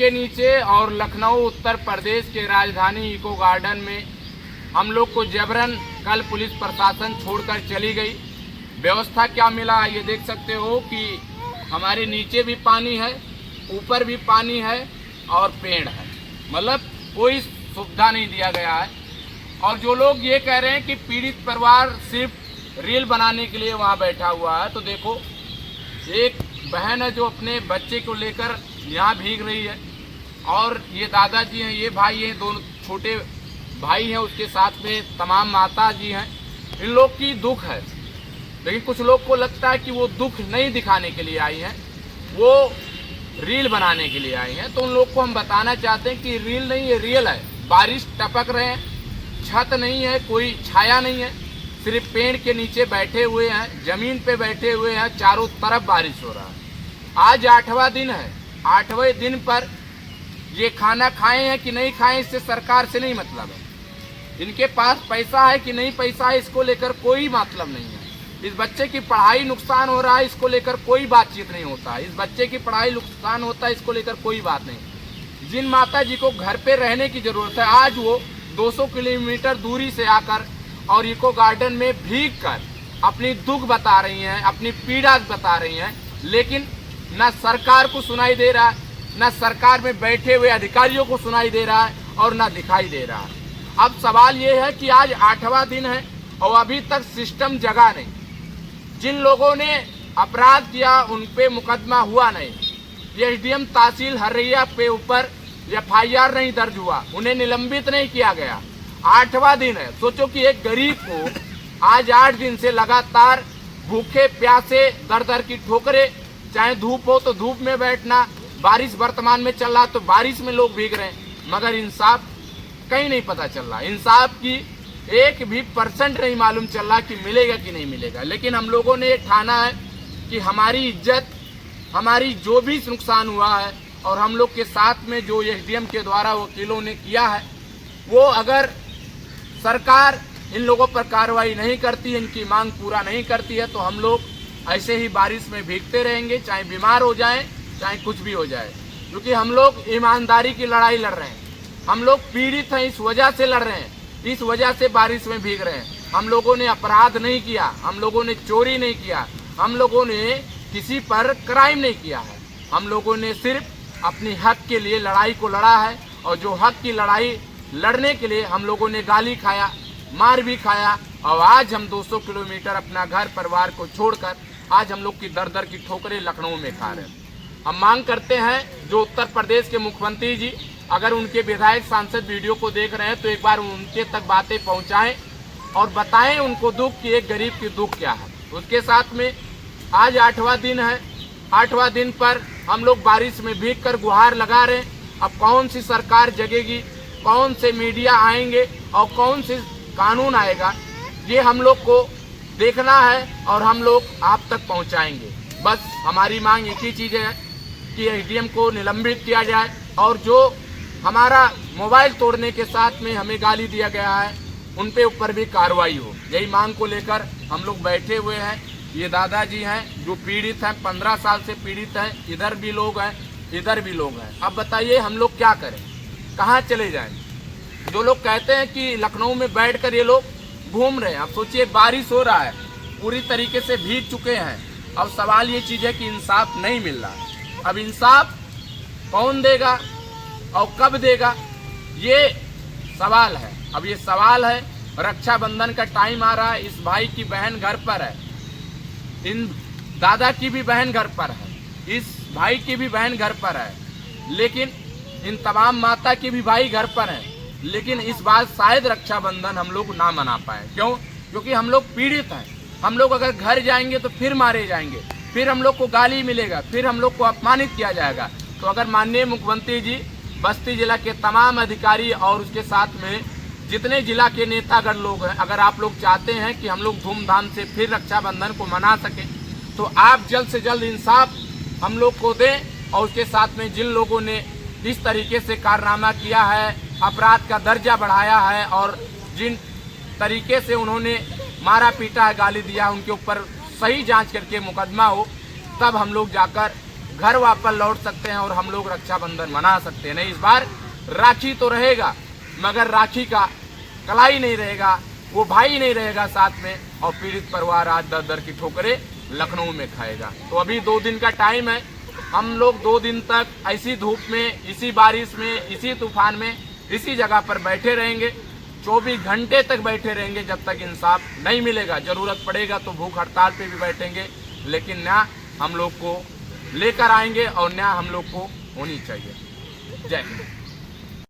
के नीचे और लखनऊ उत्तर प्रदेश के राजधानी इको गार्डन में हम लोग को जबरन कल पुलिस प्रशासन छोड़कर चली गई। व्यवस्था क्या मिला ये देख सकते हो कि हमारे नीचे भी पानी है, ऊपर भी पानी है और पेड़ है, मतलब कोई सुविधा नहीं दिया गया है। और जो लोग ये कह रहे हैं कि पीड़ित परिवार सिर्फ रील बनाने के लिए वहाँ बैठा हुआ है, तो देखो एक बहन है जो अपने बच्चे को लेकर यहाँ भीग रही है और ये दादाजी हैं, ये भाई हैं, दोनों छोटे भाई हैं, उसके साथ में तमाम माता जी हैं। इन लोग की दुख है, लेकिन कुछ लोग को लगता है कि वो दुख नहीं दिखाने के लिए आई हैं, वो रील बनाने के लिए आई हैं। तो उन लोग को हम बताना चाहते हैं कि रील नहीं, ये रियल है। बारिश टपक रहे हैं, छत नहीं है, कोई छाया नहीं है, सिर्फ पेड़ के नीचे बैठे हुए हैं, जमीन पे बैठे हुए हैं, चारों तरफ बारिश हो रहा है। आज 8वां दिन है। 8वें दिन पर ये खाना खाए हैं कि नहीं खाए, इससे सरकार से नहीं मतलब है। इनके पास पैसा है कि नहीं पैसा है, इसको लेकर कोई मतलब नहीं है। इस बच्चे की पढ़ाई नुकसान हो रहा है, इसको लेकर कोई बातचीत नहीं होता है। इस बच्चे की पढ़ाई नुकसान होता है, इसको लेकर कोई बात नहीं। जिन माता जी को घर पे रहने की जरूरत है, आज वो 200 किलोमीटर दूरी से आकर और इको गार्डन में भीग कर अपनी दुख बता रही हैं, अपनी पीड़ा बता रही हैं, लेकिन न सरकार को सुनाई दे रहा है, न सरकार में बैठे हुए अधिकारियों को सुनाई दे रहा है और न दिखाई दे रहा है। अब सवाल ये है कि आज 8वां दिन है और अभी तक सिस्टम जगा नहीं। जिन लोगों ने अपराध किया उन पे मुकदमा हुआ नहीं। एसडीएम तहसील हरैया पे ऊपर FIR नहीं दर्ज हुआ, उन्हें निलंबित नहीं किया गया। 8वां दिन है। सोचो कि एक गरीब को आज 8 दिन से लगातार भूखे प्यासे दर दर की ठोकरे, चाहे धूप हो तो धूप में बैठना, बारिश वर्तमान में चल रहा तो बारिश में लोग भीग रहे हैं, मगर इंसाफ कहीं नहीं पता चल रहा। इंसाफ की 1 भी % नहीं मालूम चल रहा कि मिलेगा कि नहीं मिलेगा। लेकिन हम लोगों ने ठाना है कि हमारी इज्जत, हमारी जो भी नुकसान हुआ है और हम लोग के साथ में जो एसडीएम के द्वारा वकीलों ने किया है, वो अगर सरकार इन लोगों पर कार्रवाई नहीं करती है, इनकी मांग पूरा नहीं करती है, तो हम लोग ऐसे ही बारिश में भीगते रहेंगे, चाहे बीमार हो जाएं, चाहे कुछ भी हो जाए। क्योंकि हम लोग ईमानदारी की लड़ाई लड़ रहे हैं, हम लोग पीड़ित हैं, इस वजह से लड़ रहे हैं, इस वजह से बारिश में भीग रहे हैं। हम लोगों ने अपराध नहीं किया, हम लोगों ने चोरी नहीं किया, हम लोगों ने किसी पर क्राइम नहीं किया है। हम लोगों ने सिर्फ अपनी हक के लिए लड़ाई को लड़ा है और जो हक की लड़ाई लड़ने के लिए हम लोगों ने गाली खाया, मार भी खाया और आज हम 200 किलोमीटर अपना घर परिवार को छोड़कर आज हम लोग की दर दर की ठोकरें लखनऊ में खा रहे हैं। हम मांग करते हैं जो उत्तर प्रदेश के मुख्यमंत्री जी, अगर उनके विधायक सांसद वीडियो को देख रहे हैं तो एक बार उनके तक बातें पहुंचाएं और बताएं उनको दुख कि एक गरीब की दुख क्या है। उसके साथ में आज 8वां दिन है। 8वां दिन पर हम लोग बारिश में भीग कर गुहार लगा रहे हैं। अब कौन सी सरकार जगेगी, कौन से मीडिया आएंगे और कौन से कानून आएगा, ये हम लोग को देखना है और हम लोग आप तक पहुंचाएंगे। बस हमारी मांग एक ही चीज़ है कि एसडीएम को निलंबित किया जाए और जो हमारा मोबाइल तोड़ने के साथ में हमें गाली दिया गया है उन पे ऊपर भी कार्रवाई हो। यही मांग को लेकर हम लोग बैठे हुए हैं। ये दादाजी हैं जो पीड़ित हैं, 15 साल से पीड़ित हैं, इधर भी लोग हैं, इधर भी लोग हैं। अब बताइए हम लोग क्या करें, कहाँ चले जाएं? जो लोग कहते हैं कि लखनऊ में बैठकर ये लोग घूम रहे हैं, अब सोचिए बारिश हो रहा है, पूरी तरीके से भीग चुके हैं। अब सवाल ये चीज़ है कि इंसाफ नहीं मिल रहा। अब इंसाफ कौन देगा और कब देगा, ये सवाल है। अब ये सवाल है, रक्षाबंधन का टाइम आ रहा है, इस भाई की बहन घर पर है, इन दादा की भी बहन घर पर है, इस भाई की भी बहन घर पर है, लेकिन इन तमाम माता की भी भाई घर पर हैं। लेकिन इस बार शायद रक्षाबंधन हम लोग ना मना पाए। क्यों? क्योंकि हम लोग पीड़ित हैं। हम लोग अगर घर जाएंगे तो फिर मारे जाएंगे, फिर हम लोग को गाली मिलेगा, फिर हम लोग को अपमानित किया जाएगा। तो अगर माननीय मुख्यमंत्री जी, बस्ती जिला के तमाम अधिकारी और उसके साथ में जितने जिला के नेतागण लोग हैं, अगर आप लोग चाहते हैं कि हम लोग धूमधाम से फिर रक्षाबंधन को मना सकें, तो आप जल्द से जल्द इंसाफ हम लोग को दें। और उसके साथ में जिन लोगों ने इस तरीके से कारनामा किया है, अपराध का दर्जा बढ़ाया है और जिन तरीके से उन्होंने मारा पीटा है, गाली दिया, उनके ऊपर सही जांच करके मुकदमा हो, तब हम लोग जाकर घर वापस लौट सकते हैं और हम लोग रक्षाबंधन मना सकते हैं। नहीं, इस बार राखी तो रहेगा, मगर राखी का कलाई नहीं रहेगा, वो भाई नहीं रहेगा साथ में, और पीड़ित परिवार आज दर दर की ठोकरें लखनऊ में खाएगा। तो अभी 2 दिन का टाइम है, हम लोग 2 दिन तक ऐसी धूप में, इसी बारिश में, इसी तूफान में, इसी जगह पर बैठे रहेंगे, 24 घंटे तक बैठे रहेंगे जब तक इंसाफ नहीं मिलेगा। ज़रूरत पड़ेगा तो भूख हड़ताल पे भी बैठेंगे, लेकिन न्याय हम लोग को लेकर आएंगे और न्याय हम लोग को होनी चाहिए। जय हिंद।